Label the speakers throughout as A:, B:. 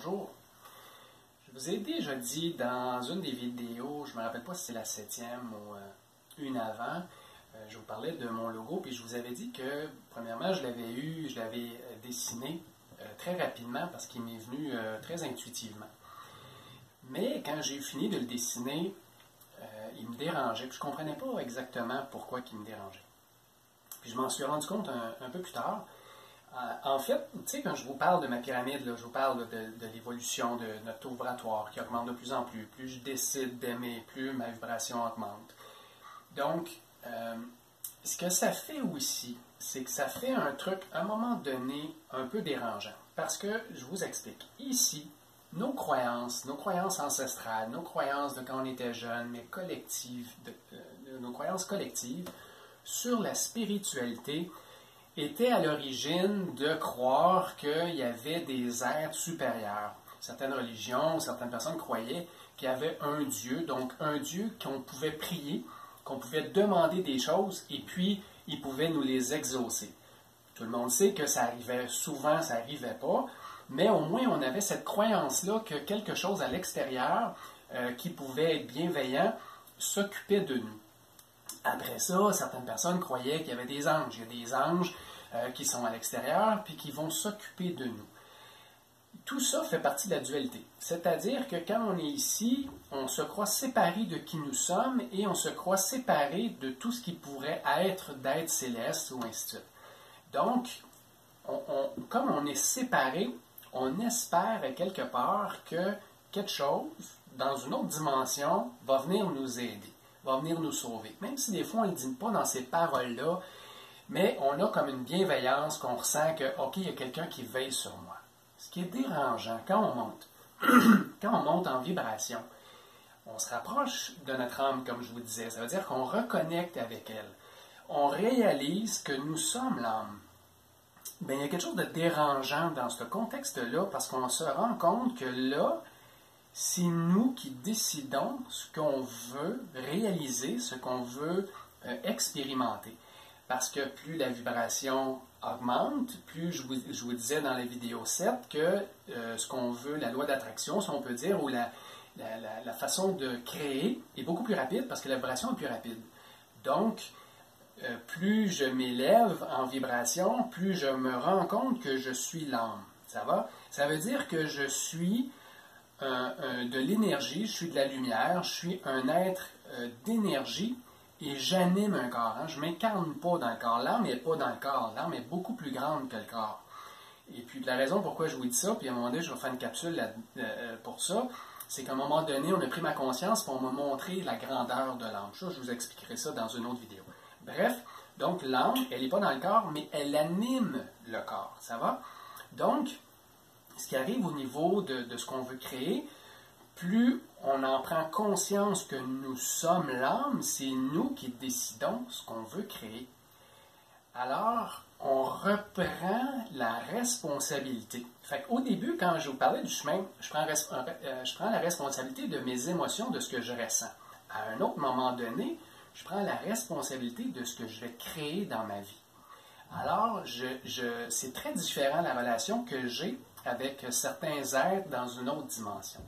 A: Bonjour. Je vous ai déjà dit dans une des vidéos, je ne me rappelle pas si c'est la 7e ou une avant, je vous parlais de mon logo, puis je vous avais dit que, premièrement, je l'avais dessiné très rapidement parce qu'il m'est venu très intuitivement. Mais quand j'ai fini de le dessiner, il me dérangeait, puis je ne comprenais pas exactement pourquoi il me dérangeait. Puis je m'en suis rendu compte un peu plus tard. En fait, tu sais, quand je vous parle de ma pyramide, là, je vous parle de l'évolution de notre taux vibratoire qui augmente de plus en plus. Plus je décide d'aimer, plus ma vibration augmente. Donc, ce que ça fait aussi, c'est que ça fait un truc, à un moment donné, un peu dérangeant. Parce que, je vous explique, ici, nos croyances ancestrales, nos croyances de quand on était jeune, mais collectives, nos croyances collectives sur la spiritualité, était à l'origine de croire qu'il y avait des êtres supérieurs. Certaines religions, certaines personnes croyaient qu'il y avait un Dieu, donc un Dieu qu'on pouvait prier, qu'on pouvait demander des choses, et puis il pouvait nous les exaucer. Tout le monde sait que ça arrivait souvent, ça n'arrivait pas, mais au moins on avait cette croyance-là que quelque chose à l'extérieur qui pouvait être bienveillant s'occupait de nous. Après ça, certaines personnes croyaient qu'il y avait des anges. Il y a des anges qui sont à l'extérieur puis qui vont s'occuper de nous. Tout ça fait partie de la dualité. C'est-à-dire que quand on est ici, on se croit séparé de qui nous sommes et on se croit séparé de tout ce qui pourrait être d'être céleste ou ainsi de suite. Donc, comme on est séparé, on espère quelque part que quelque chose, dans une autre dimension, va venir nous aider, va venir nous sauver. Même si des fois on ne le dit pas dans ces paroles-là, mais on a comme une bienveillance qu'on ressent que, OK, il y a quelqu'un qui veille sur moi. Ce qui est dérangeant, quand on monte, quand on monte en vibration, on se rapproche de notre âme, comme je vous disais. Ça veut dire qu'on reconnecte avec elle. On réalise que nous sommes l'âme. Bien, il y a quelque chose de dérangeant dans ce contexte-là parce qu'on se rend compte que là, c'est nous qui décidons ce qu'on veut réaliser, ce qu'on veut expérimenter. Parce que plus la vibration augmente, plus je vous disais dans la vidéo 7 que ce qu'on veut, la loi d'attraction, si on peut dire, ou la façon de créer est beaucoup plus rapide parce que la vibration est plus rapide. Donc, plus je m'élève en vibration, plus je me rends compte que je suis l'âme. Ça va? Ça veut dire que je suis de l'énergie, je suis de la lumière, je suis un être d'énergie et j'anime un corps. Hein. Je ne m'incarne pas dans le corps. L'âme n'est pas dans le corps. L'âme est beaucoup plus grande que le corps. Et puis la raison pourquoi je vous dis ça, puis à un moment donné, je vais faire une capsule pour ça, c'est qu'à un moment donné, on a pris ma conscience et on m'a montré la grandeur de l'âme. Ça, je vous expliquerai ça dans une autre vidéo. Bref, donc l'âme, elle n'est pas dans le corps, mais elle anime le corps. Ça va? Donc, ce qui arrive au niveau de ce qu'on veut créer, plus on en prend conscience que nous sommes l'âme, c'est nous qui décidons ce qu'on veut créer. Alors, on reprend la responsabilité. Fait qu'au début, quand je vous parlais du chemin, je prends la responsabilité de mes émotions, de ce que je ressens. À un autre moment donné, je prends la responsabilité de ce que je vais créer dans ma vie. Alors, c'est très différent la relation que j'ai avec certains êtres dans une autre dimension.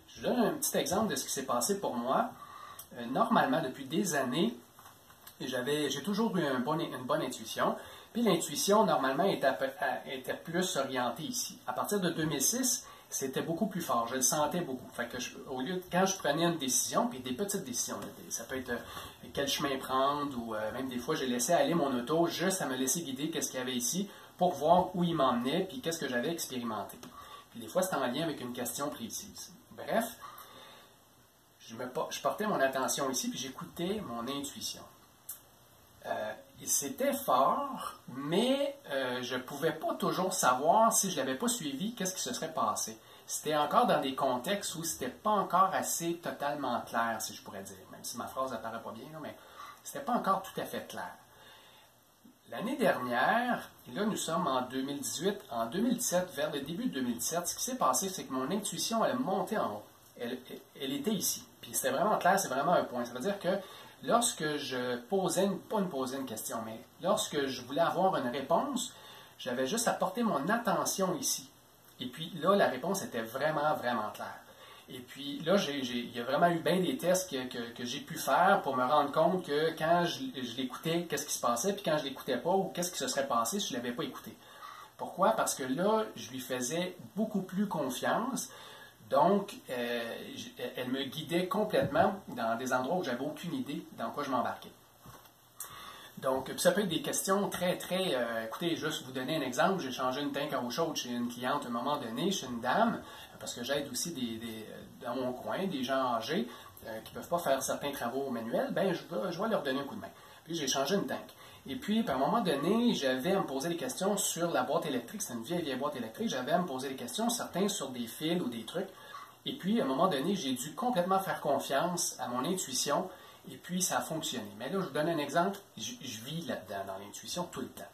A: Je vous donne un petit exemple de ce qui s'est passé pour moi. Normalement, depuis des années, j'ai toujours eu une bonne intuition. Puis l'intuition, normalement, était plus orientée ici. À partir de 2006, c'était beaucoup plus fort. Je le sentais beaucoup. Fait que au lieu de, quand je prenais une décision, puis des petites décisions, ça peut être quel chemin prendre, ou même des fois, j'ai laissé aller mon auto juste à me laisser guider qu'est-ce qu'il y avait ici pour voir où il m'emmenait, puis qu'est-ce que j'avais expérimenté. Puis des fois, c'était en lien avec une question précise. Bref, je portais mon attention ici, puis j'écoutais mon intuition. C'était fort, mais je ne pouvais pas toujours savoir si je ne l'avais pas suivi, qu'est-ce qui se serait passé. C'était encore dans des contextes où ce n'était pas encore assez totalement clair, si je pourrais dire, même si ma phrase n'apparaît pas bien, là, mais ce n'était pas encore tout à fait clair. L'année dernière, et là nous sommes en 2018, en 2017, vers le début de 2017, ce qui s'est passé, c'est que mon intuition, elle est montée en haut. Elle était ici. Puis c'était vraiment clair, c'est vraiment un point. Ça veut dire que lorsque je posais, pas me poser une question, mais lorsque je voulais avoir une réponse, j'avais juste à porter mon attention ici. Et puis là, la réponse était vraiment, vraiment claire. Et puis là, il y a vraiment eu bien des tests que j'ai pu faire pour me rendre compte que quand je l'écoutais, qu'est-ce qui se passait, puis quand je ne l'écoutais pas, ou qu'est-ce qui se serait passé si je ne l'avais pas écouté. Pourquoi? Parce que là, je lui faisais beaucoup plus confiance. Donc, elle me guidait complètement dans des endroits où j'avais aucune idée dans quoi je m'embarquais. Donc, ça peut être des questions très, écoutez, juste vous donner un exemple, j'ai changé une tank à eau chaude chez une cliente à un moment donné, chez une dame, parce que j'aide aussi dans mon coin, des gens âgés qui ne peuvent pas faire certains travaux manuels, ben je vais leur donner un coup de main. Puis j'ai changé une tank. Et puis, à un moment donné, j'avais à me poser des questions sur la boîte électrique, c'était une vieille boîte électrique, j'avais à me poser des questions, certains sur des fils ou des trucs. Et puis, à un moment donné, j'ai dû complètement faire confiance à mon intuition, et puis ça a fonctionné. Mais là, je vous donne un exemple, je vis là-dedans, dans l'intuition, tout le temps.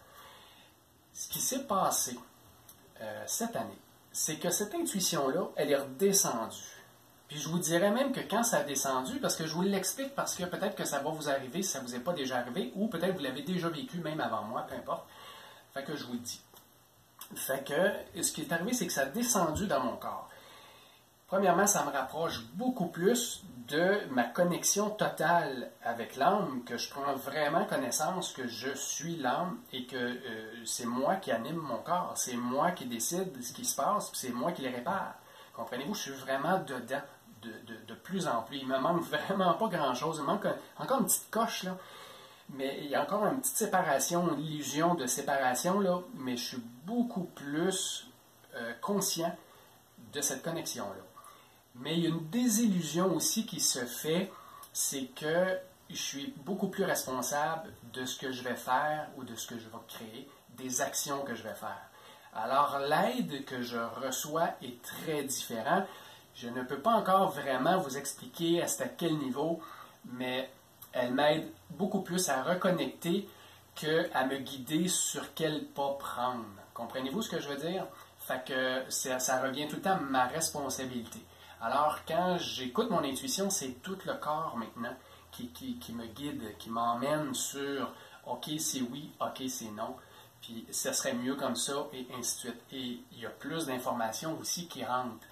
A: Ce qui s'est passé cette année, c'est que cette intuition-là, elle est redescendue. Puis je vous dirais même que quand ça a descendu, parce que je vous l'explique, parce que peut-être que ça va vous arriver si ça ne vous est pas déjà arrivé, ou peut-être que vous l'avez déjà vécu même avant moi, peu importe. Fait que je vous le dis. Fait que ce qui est arrivé, c'est que ça a descendu dans mon corps. Premièrement, ça me rapproche beaucoup plus de ma connexion totale avec l'âme, que je prends vraiment connaissance que je suis l'âme et que c'est moi qui anime mon corps, c'est moi qui décide ce qui se passe, puis c'est moi qui les répare. Comprenez-vous, je suis vraiment dedans de plus en plus. Il me manque vraiment pas grand-chose, il me manque encore une petite coche, là. Mais il y a encore une petite séparation, une illusion de séparation, là, mais je suis beaucoup plus conscient de cette connexion-là. Mais il y a une désillusion aussi qui se fait, c'est que je suis beaucoup plus responsable de ce que je vais faire ou de ce que je vais créer, des actions que je vais faire. Alors l'aide que je reçois est très différente. Je ne peux pas encore vraiment vous expliquer à quel niveau, mais elle m'aide beaucoup plus à reconnecter qu'à me guider sur quel pas prendre. Comprenez-vous ce que je veux dire? Fait que ça revient tout le temps à ma responsabilité. Alors, quand j'écoute mon intuition, c'est tout le corps maintenant qui me guide, qui m'emmène sur OK, c'est oui, OK, c'est non. Puis, ça serait mieux comme ça, et ainsi de suite. Et il y a plus d'informations aussi qui rentrent.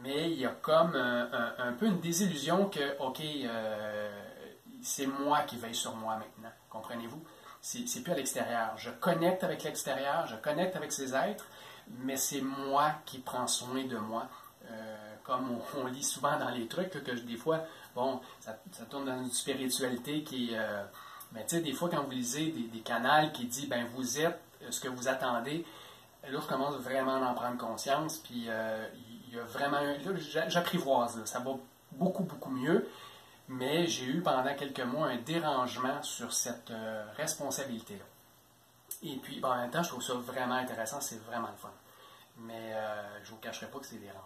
A: Mais il y a comme un peu une désillusion que, OK, c'est moi qui veille sur moi maintenant. Comprenez-vous? C'est plus à l'extérieur. Je connecte avec l'extérieur, je connecte avec ces êtres, mais c'est moi qui prends soin de moi. Comme on lit souvent dans les trucs, que des fois, bon, ça tourne dans une spiritualité qui est... mais tu sais, des fois, quand vous lisez des canals qui disent, ben vous êtes ce que vous attendez, là, je commence vraiment à en prendre conscience, puis il y a vraiment... Là, j'apprivoise, là, ça va beaucoup, beaucoup mieux, mais j'ai eu pendant quelques mois un dérangement sur cette responsabilité-là. Et puis, en même temps, je trouve ça vraiment intéressant, c'est vraiment le fun. Mais je ne vous cacherai pas que c'est dérangeant.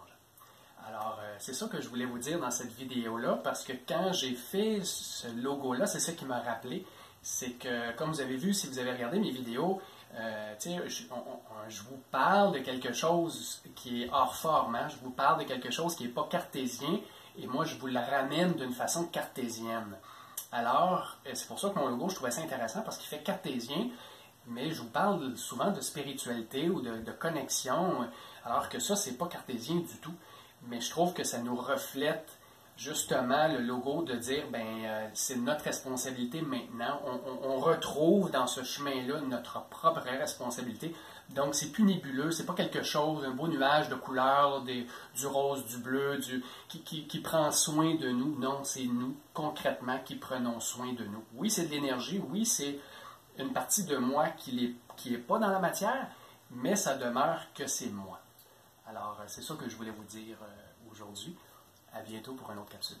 A: Alors, c'est ça que je voulais vous dire dans cette vidéo-là, parce que quand j'ai fait ce logo-là, c'est ça qui m'a rappelé, c'est que, comme vous avez vu, si vous avez regardé mes vidéos, je vous parle de quelque chose qui est hors forme, hein? Je vous parle de quelque chose qui n'est pas cartésien, et moi, je vous le ramène d'une façon cartésienne. Alors, c'est pour ça que mon logo, je trouvais ça intéressant, parce qu'il fait cartésien, mais je vous parle souvent de spiritualité ou de connexion, alors que ça, c'est pas cartésien du tout. Mais je trouve que ça nous reflète justement le logo de dire, c'est notre responsabilité maintenant. On retrouve dans ce chemin-là notre propre responsabilité. Donc, c'est plus nébuleux, c'est pas quelque chose, un beau nuage de couleurs, du rose, du bleu, qui prend soin de nous. Non, c'est nous, concrètement, qui prenons soin de nous. Oui, c'est de l'énergie, oui, c'est une partie de moi qui n'est pas dans la matière, mais ça demeure que c'est moi. Alors, c'est ça que je voulais vous dire aujourd'hui. À bientôt pour une autre capsule.